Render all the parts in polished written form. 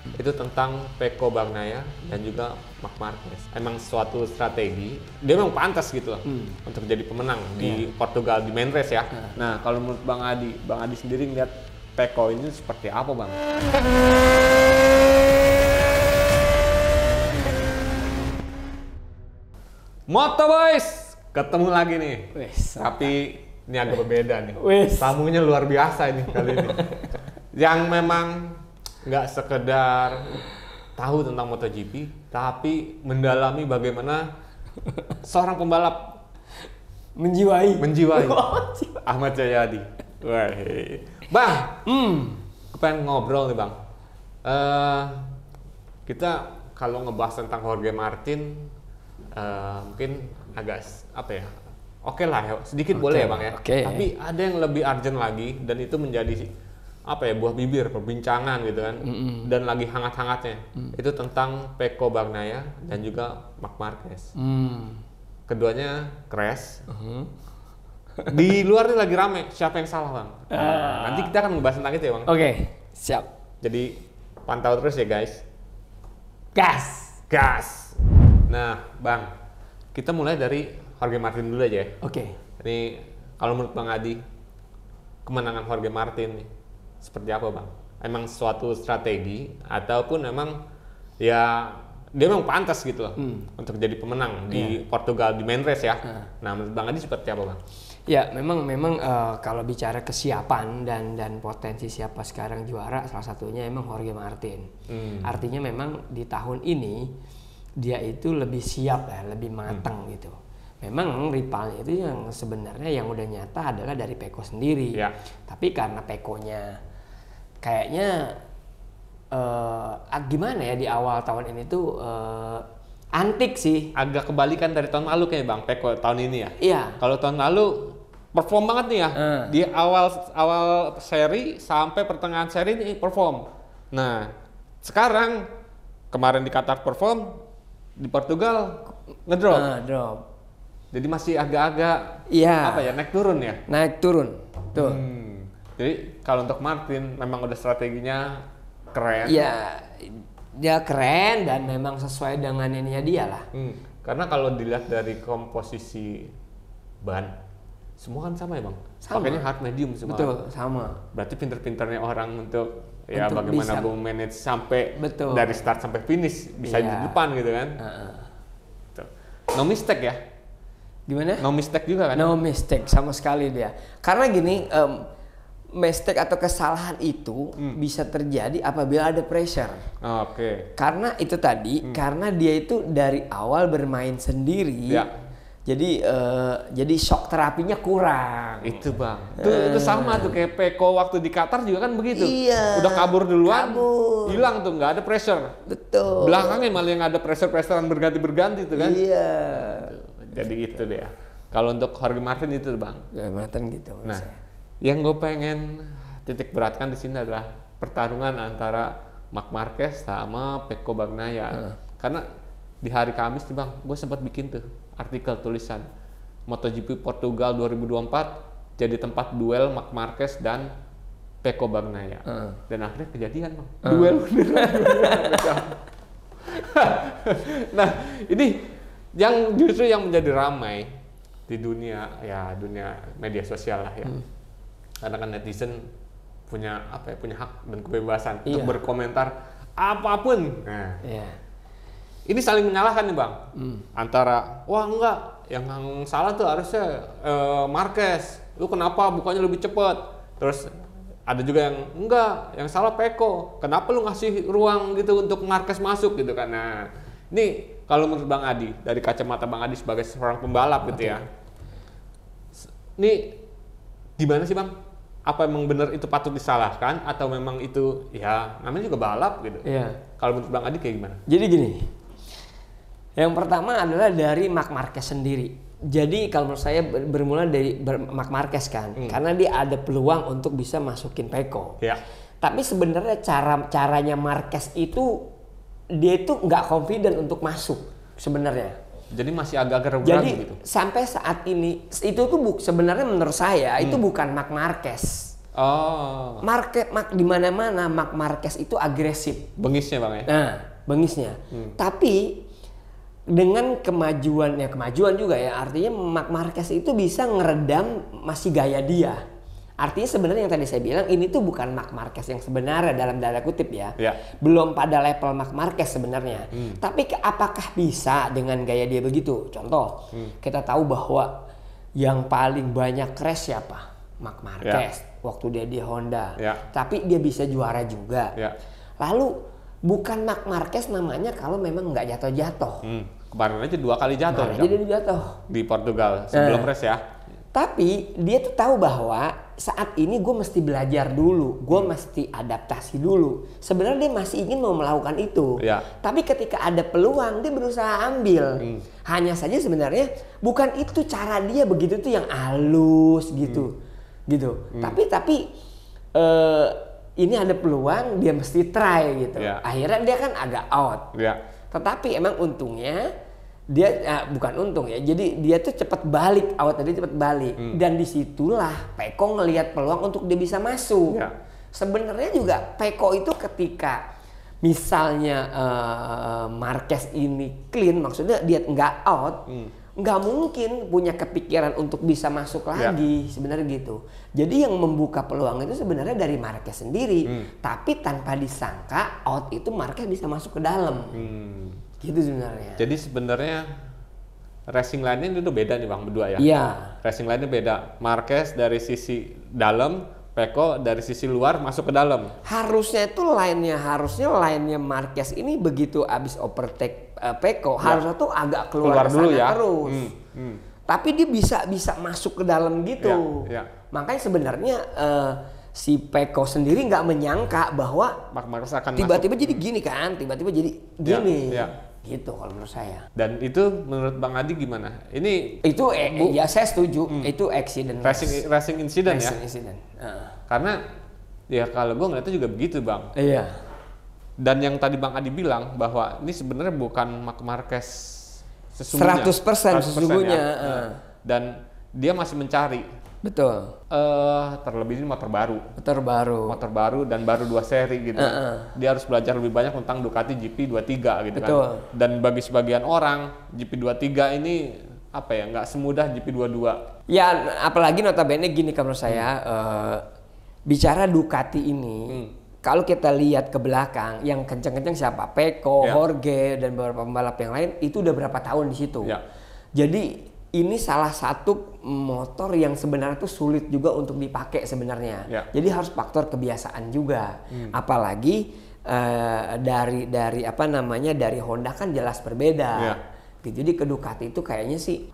itu tentang Pecco Bagnaia dan juga Marc Marquez. Emang suatu strategi, dia memang pantas gitu loh untuk jadi pemenang di Portugal di main race ya. Nah, kalau menurut Bang Adi sendiri ngeliat Pecco ini seperti apa, Bang? Moto Boys, ketemu lagi nih. Tapi ini agak berbeda nih. Tamunya luar biasa ini kali ini. Yang memang nggak sekedar tahu tentang MotoGP, tapi mendalami bagaimana seorang pembalap menjiwai Ahmad Jayadi. Wah, Bang, aku pengen ngobrol nih Bang. Kita kalau ngebahas tentang Jorge Martin, mungkin agak apa ya? Oke lah, ya, sedikit boleh ya Bang ya. Tapi ada yang lebih urgent lagi dan itu menjadi apa ya, buah bibir perbincangan gitu kan, dan lagi hangat-hangatnya itu tentang Pecco Bagnaia dan juga Marc Marquez. Keduanya crash. Di luar ini lagi rame, siapa yang salah Bang? Nanti kita akan ngebahas tentang itu ya Bang. Oke, siap. Jadi pantau terus ya guys. Gas. Nah Bang, kita mulai dari Jorge Martin dulu aja ya. Ini kalau menurut Bang Adi, kemenangan Jorge Martin nih seperti apa Bang? Emang suatu strategi ataupun emang ya dia memang pantas gitu loh untuk jadi pemenang di Portugal di main race ya. Nah menurut Bang Adi seperti apa Bang? Ya memang kalau bicara kesiapan dan potensi siapa sekarang juara, salah satunya emang Jorge Martin. Artinya memang di tahun ini dia itu lebih siap ya, lebih matang gitu. Memang rivalnya itu yang sebenarnya yang udah nyata adalah dari Pecco sendiri. Tapi karena Pecconya kayaknya gimana ya, di awal tahun ini tuh antik sih. Agak kebalikan dari tahun lalu kayaknya Bang, Pecco tahun ini ya. Iya. Kalau tahun lalu perform banget nih ya. Di awal seri sampai pertengahan seri ini perform. Nah, sekarang kemarin di Qatar perform, di Portugal ngedrop. Drop. Jadi masih agak-agak apa ya, naik turun ya? Naik turun. Tuh. Jadi kalau untuk Martin memang udah strateginya keren. Iya, dia keren dan memang sesuai dengan ininya dia lah. Karena kalau dilihat dari komposisi ban, semua kan sama ya Bang? Sama. Pakainya hard medium semua. Betul, sama. Berarti pinter-pinternya orang untuk ya Untuk bagaimana bisa manage sampai Betul. dari start sampai finish bisa di depan gitu kan. Tuh. No mistake ya? Gimana? No mistake juga kan? No mistake sama sekali dia. Karena gini, mistake atau kesalahan itu bisa terjadi apabila ada pressure. Karena itu tadi, karena dia itu dari awal bermain sendiri. Jadi shock terapinya kurang. Itu Bang. Itu sama tuh kayak Pecco waktu di Qatar juga kan begitu. Iya. Udah kabur duluan, hilang tuh, nggak ada pressure. Betul. Belakangnya malah yang ada pressure-pressurean berganti-berganti tuh kan. Iya. Jadi itu deh. Kalau untuk Jorge Martin itu Bang. Martin gitu. Nah, yang gue pengen titik beratkan di sini adalah pertarungan antara Marc Marquez sama Pecco Bagnaia. Karena di hari Kamis nih Bang, gue sempat bikin tuh artikel tulisan MotoGP Portugal 2024 jadi tempat duel Marc Marquez dan Pecco Bagnaia. Dan akhirnya kejadian Bang. Duel beneran. Nah, ini yang justru yang menjadi ramai di dunia media sosial lah ya. Karena kan netizen punya punya hak dan kebebasan untuk berkomentar apapun. Nah, ini saling menyalahkan nih Bang. Antara wah enggak, yang salah tuh harusnya Marquez. Lu kenapa bukannya lebih cepat? Terus ada juga yang enggak, yang salah Pecco. Kenapa lu ngasih ruang gitu untuk Marquez masuk gitu kan? Nah, ini kalau menurut Bang Adi, dari kacamata Bang Adi sebagai seorang pembalap gitu ya. Ini gimana sih Bang? Apa memang benar itu patut disalahkan atau memang itu ya namanya juga balap gitu? Kalau menurut Bang Adi kayak gimana? Jadi gini, yang pertama adalah dari Marc Marquez sendiri. Jadi kalau menurut saya bermula dari Marc Marquez kan, karena dia ada peluang untuk bisa masukin Pecco. Tapi sebenarnya caranya Marquez itu dia itu nggak confident untuk masuk sebenarnya. Jadi masih agak-agak ragu-ragu gitu. Jadi sampai saat ini itu tuh sebenarnya menurut saya itu bukan Marc Marquez. Oh. Di mana-mana Marc Marquez itu agresif. Bengisnya Bang ya? Nah, bengisnya. Tapi dengan kemajuan juga ya, artinya Marc Marquez itu bisa ngeredam masih gaya dia. Artinya sebenarnya yang tadi saya bilang ini tuh bukan Marc Marquez yang sebenarnya dalam tanda kutip ya. Belum pada level Marc Marquez sebenarnya. Tapi apakah bisa dengan gaya dia begitu? Contoh, kita tahu bahwa yang paling banyak crash siapa? Marc Marquez. Waktu dia di Honda, tapi dia bisa juara juga. Lalu bukan Marc Marquez namanya kalau memang nggak jatuh-jatuh. Kemarin aja 2 kali jatuh. Kemarin aja dia jatuh di Portugal sebelum race ya. Tapi dia tuh tahu bahwa saat ini gue mesti belajar dulu, gue mesti adaptasi dulu. Sebenarnya dia masih ingin mau melakukan itu. Tapi ketika ada peluang dia berusaha ambil. Hanya saja sebenarnya bukan itu cara dia begitu tuh yang halus gitu. Tapi ini ada peluang dia mesti try gitu. Akhirnya dia kan agak out. Tetapi emang untungnya dia bukan untung ya. Jadi dia tuh cepat balik, out tadi cepat balik. Dan disitulah Pecco ngelihat peluang untuk dia bisa masuk. Sebenarnya juga Pecco itu ketika misalnya Marquez ini clean, maksudnya dia nggak out. Nggak mungkin punya kepikiran untuk bisa masuk lagi, sebenarnya gitu. Jadi yang membuka peluang itu sebenarnya dari Marquez sendiri, tapi tanpa disangka out itu Marquez bisa masuk ke dalam, gitu sebenarnya. Jadi sebenarnya racing line-nya itu beda nih Bang berdua ya? Racing line-nya beda. Marquez dari sisi dalam, Pecco dari sisi luar masuk ke dalam. Harusnya line-nya Marquez ini begitu abis overtake Pecco harusnya tuh agak keluar dulu ya terus. Tapi dia bisa masuk ke dalam gitu. Makanya sebenarnya si Pecco sendiri nggak menyangka bahwa Marc Marquez akan tiba-tiba jadi gini kan, tiba-tiba jadi gini. Gitu kalau menurut saya. Dan itu menurut Bang Adi gimana? Ini itu ya saya setuju. Itu accident. Racing incident ya. Incident. Karena ya kalau gue ngeliatnya juga begitu Bang. Dan yang tadi Bang Adi bilang bahwa ini sebenarnya bukan Marc Marquez sesungguhnya. 100% sesungguhnya. Ya. Dan dia masih mencari. Betul. Terlebih ini motor baru dan baru 2 seri gitu. Dia harus belajar lebih banyak tentang Ducati GP23 gitu. Betul. Kan. Dan bagi sebagian orang GP23 ini apa ya, nggak semudah GP22. Ya apalagi notabene gini kalau saya bicara Ducati ini. Kalau kita lihat ke belakang yang kenceng-kenceng siapa? Pecco, Jorge dan beberapa pembalap yang lain itu udah berapa tahun di situ. Jadi ini salah satu motor yang sebenarnya tuh sulit juga untuk dipakai sebenarnya. Jadi harus faktor kebiasaan juga. Apalagi dari apa namanya dari Honda kan jelas berbeda. Jadi ke Ducati itu kayaknya sih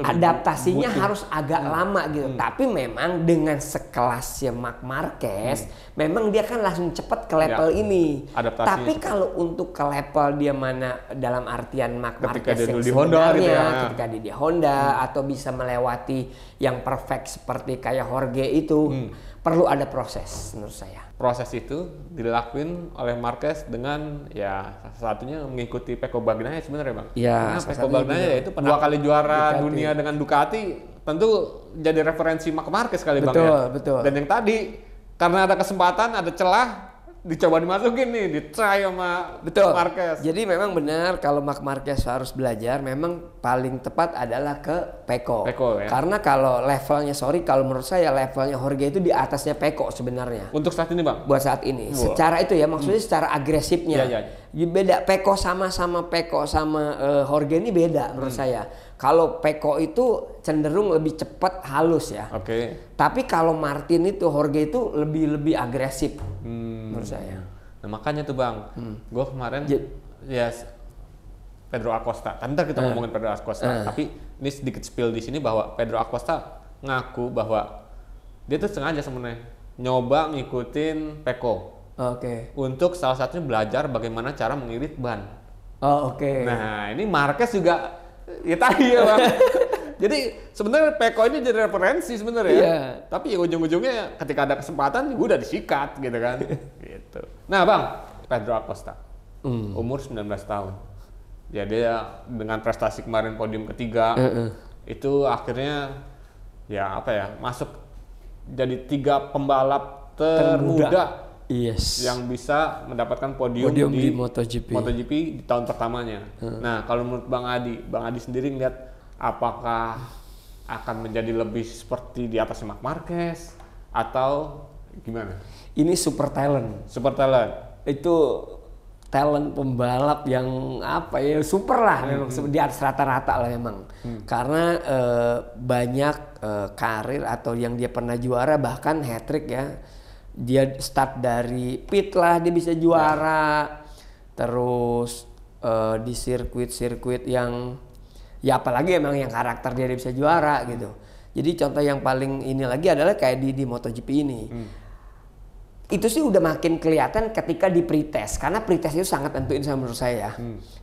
adaptasinya harus agak lama gitu. Tapi memang dengan sekelasnya Marc Marquez, memang dia kan langsung cepat ke level ini. Tapi kalau untuk ke level dia mana dalam artian Marc Marquez yang di Honda gitu ya. Ketika dia di Honda atau bisa melewati yang perfect seperti kayak Jorge itu, perlu ada proses menurut saya. Proses itu dilakuin oleh Marquez dengan ya salah satunya mengikuti Pecco Bagnaia sebenarnya Bang. Karena Pecco Bagnaia itu 2 kali juara Ducati. Dunia dengan Ducati, tentu jadi referensi Marc Marquez kali Bang ya. Betul. Dan yang tadi karena ada kesempatan, ada celah, dicoba dimasukin nih, di-try sama Marquez. Jadi memang benar kalau Marc Marquez harus belajar, memang paling tepat adalah ke Pecco ya? Karena kalau levelnya, kalau menurut saya levelnya Jorge itu di atasnya Pecco sebenarnya. Untuk saat ini Bang? Buat saat ini. Secara itu ya, maksudnya secara agresifnya. Beda Pecco sama Jorge ini beda menurut saya. Kalau Pecco itu cenderung lebih cepat, halus ya. Tapi kalau Martin itu, Jorge itu lebih agresif menurut saya. Nah makanya tuh Bang, gue kemarin Pedro Acosta. Ntar kita ngomongin Pedro Acosta. Tapi ini sedikit spill di sini bahwa Pedro Acosta ngaku bahwa dia tuh sengaja sebenarnya nyoba ngikutin Pecco. Untuk salah satunya belajar bagaimana cara mengirit ban. Nah ini Marquez juga ya tadi ya Bang. Jadi sebenarnya Pecco ini jadi referensi sebenarnya. Tapi ujung-ujungnya ketika ada kesempatan gue udah disikat gitu kan. Gitu. Nah Bang, Pedro Acosta umur 19 tahun. Ya dia dengan prestasi kemarin podium ketiga itu akhirnya ya apa ya, masuk jadi 3 pembalap termuda yes, yang bisa mendapatkan podium di MotoGP di tahun pertamanya. Nah, kalau menurut Bang Adi sendiri ngeliat apakah akan menjadi lebih seperti di atasnya Marc Marquez atau gimana? Ini super talent. Itu talent pembalap yang apa ya, super lah memang, di atas rata-rata lah memang. Karena banyak karir atau yang dia pernah juara, bahkan hat-trick ya. Dia start dari pit lah dia bisa juara. Terus di sirkuit yang ya apalagi emang yang karakter dia bisa juara gitu. Jadi contoh yang paling ini lagi adalah kayak di MotoGP ini. Itu sih udah makin kelihatan ketika di pretest, karena pretest itu sangat tentuin sama menurut saya.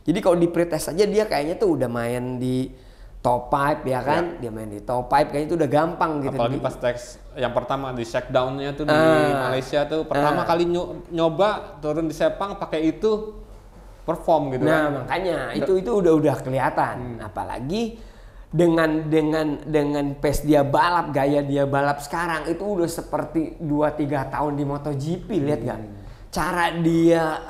Jadi kalau di pretest aja dia kayaknya tuh udah main di top 5 ya kan, dia main di top 5 kayaknya itu udah gampang gitu. Apalagi pas teks yang pertama di shakedown-nya tuh di Malaysia tuh pertama kali nyoba turun di Sepang pakai itu perform gitu. Nah makanya itu udah kelihatan, apalagi dengan pace dia balap, gaya dia balap sekarang itu udah seperti 2-3 tahun di MotoGP. Lihat gak cara dia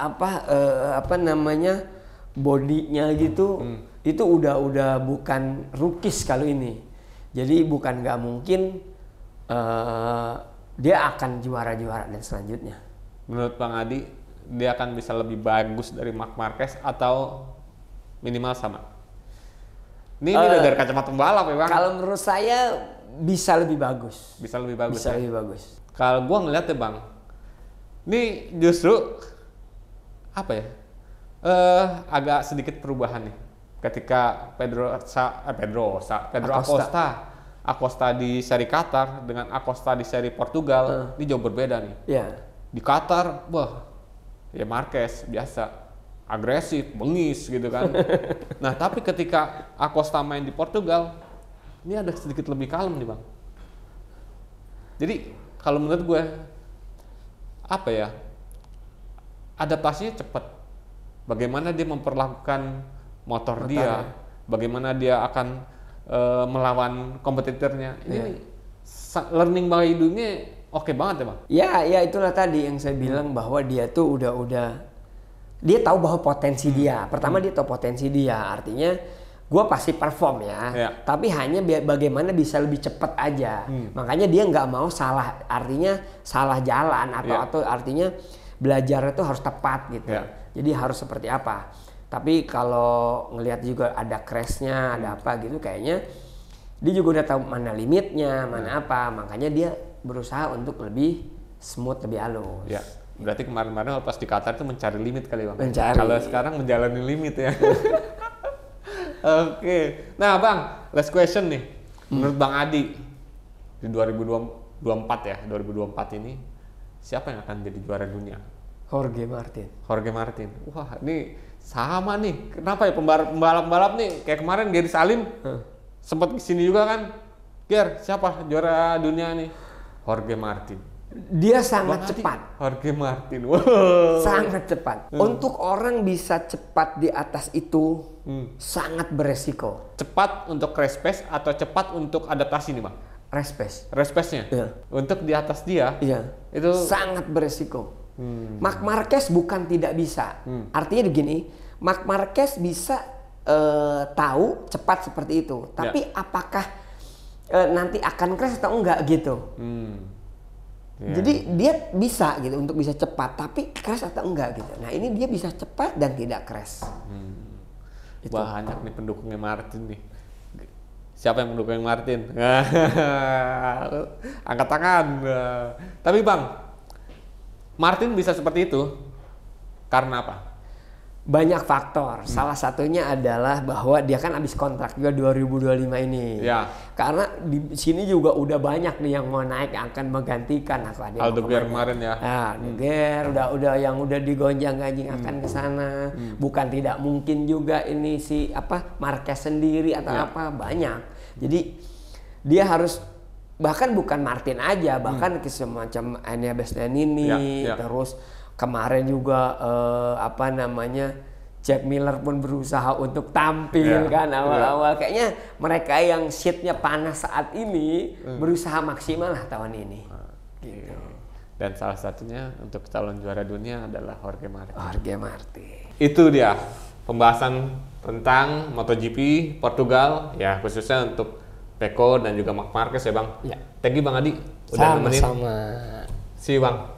bodinya gitu, itu udah bukan rookies kalau ini. Jadi bukan nggak mungkin dia akan juara dan selanjutnya. Menurut Bang Adi, dia akan bisa lebih bagus dari Marc Marquez atau minimal sama? Ini udah dari kacamata pembalap ya Bang? Kalau menurut saya bisa lebih bagus. Lebih bagus. Kalau gua ngeliat ya Bang, ini justru apa ya? Agak sedikit perubahan nih. Ketika Pedro Acosta di seri Qatar dengan Acosta di seri Portugal, ini jauh berbeda nih. Di Qatar, ya Marquez biasa agresif, bengis gitu kan. Nah, tapi ketika Acosta main di Portugal, ini ada sedikit lebih kalem nih Bang. Jadi kalau menurut gue, apa ya, adaptasinya cepat. Bagaimana dia memperlakukan motor dia, bagaimana dia akan melawan kompetitornya. Ini learning by doing-nya oke banget ya Bang? Ya itulah tadi yang saya bilang bahwa dia tuh udah dia tahu bahwa potensi dia. Pertama dia tahu potensi dia, artinya gue pasti perform ya. Tapi hanya bagaimana bisa lebih cepat aja. Makanya dia nggak mau salah, artinya salah jalan atau artinya belajar itu harus tepat gitu. Jadi harus seperti apa. Tapi kalau ngelihat juga ada crash-nya, ada apa gitu, kayaknya dia juga udah tahu mana limitnya, mana apa. Makanya dia berusaha untuk lebih smooth, lebih halus. Berarti kemarin-kemarin pas di Qatar itu mencari limit kali Bang. Kalau sekarang menjalani limit ya. Oke. Nah Bang, last question nih. Menurut Bang Adi, di 2024 ini, siapa yang akan jadi juara dunia? Jorge Martin. Wah, ini sama nih. Kenapa ya pembalap-pembalap nih? Kayak kemarin Gary Salim sempat kesini juga kan. Ger, siapa juara dunia nih? Jorge Martin. Dia sangat cepat. Jorge Martin. Wow. Sangat cepat. Untuk orang bisa cepat di atas itu sangat beresiko. Cepat untuk race pace atau cepat untuk adaptasi nih Bang? Race pace. Race pace-nya? Untuk di atas dia? Itu sangat beresiko. Marc Marquez bukan tidak bisa. Artinya begini, Marc Marquez bisa tahu cepat seperti itu. Tapi apakah nanti akan crash atau enggak gitu? Jadi dia bisa gitu untuk bisa cepat, tapi crash atau enggak gitu. Nah ini dia bisa cepat dan tidak crash. Banyak nih pendukungnya Martin nih. Siapa yang mendukung Martin? Angkat tangan. Tapi Bang, Martin bisa seperti itu karena apa? Banyak faktor. Salah satunya adalah bahwa dia kan habis kontrak juga 2025 ini. Karena di sini juga udah banyak nih yang mau naik yang akan menggantikan Aldeguer kemarin ya. Aldeguer udah yang udah digonjang-ganjing akan ke sana. Bukan tidak mungkin juga ini si Marquez sendiri atau banyak. Jadi dia harus, bahkan bukan Martin aja, bahkan semacam Enea Bastianini, terus kemarin juga Jack Miller pun berusaha untuk tampil kan awal-awal. Kayaknya mereka yang seatnya panas saat ini berusaha maksimal lah tahun ini. Gitu. Dan salah satunya untuk calon juara dunia adalah Jorge Martin. Jorge Martin. Itu dia pembahasan tentang MotoGP Portugal ya, khususnya untuk Pecco dan juga Marc Marquez ya Bang. Ya. Thank you Bang Adi udah nemenin. Sama-sama. See you Bang.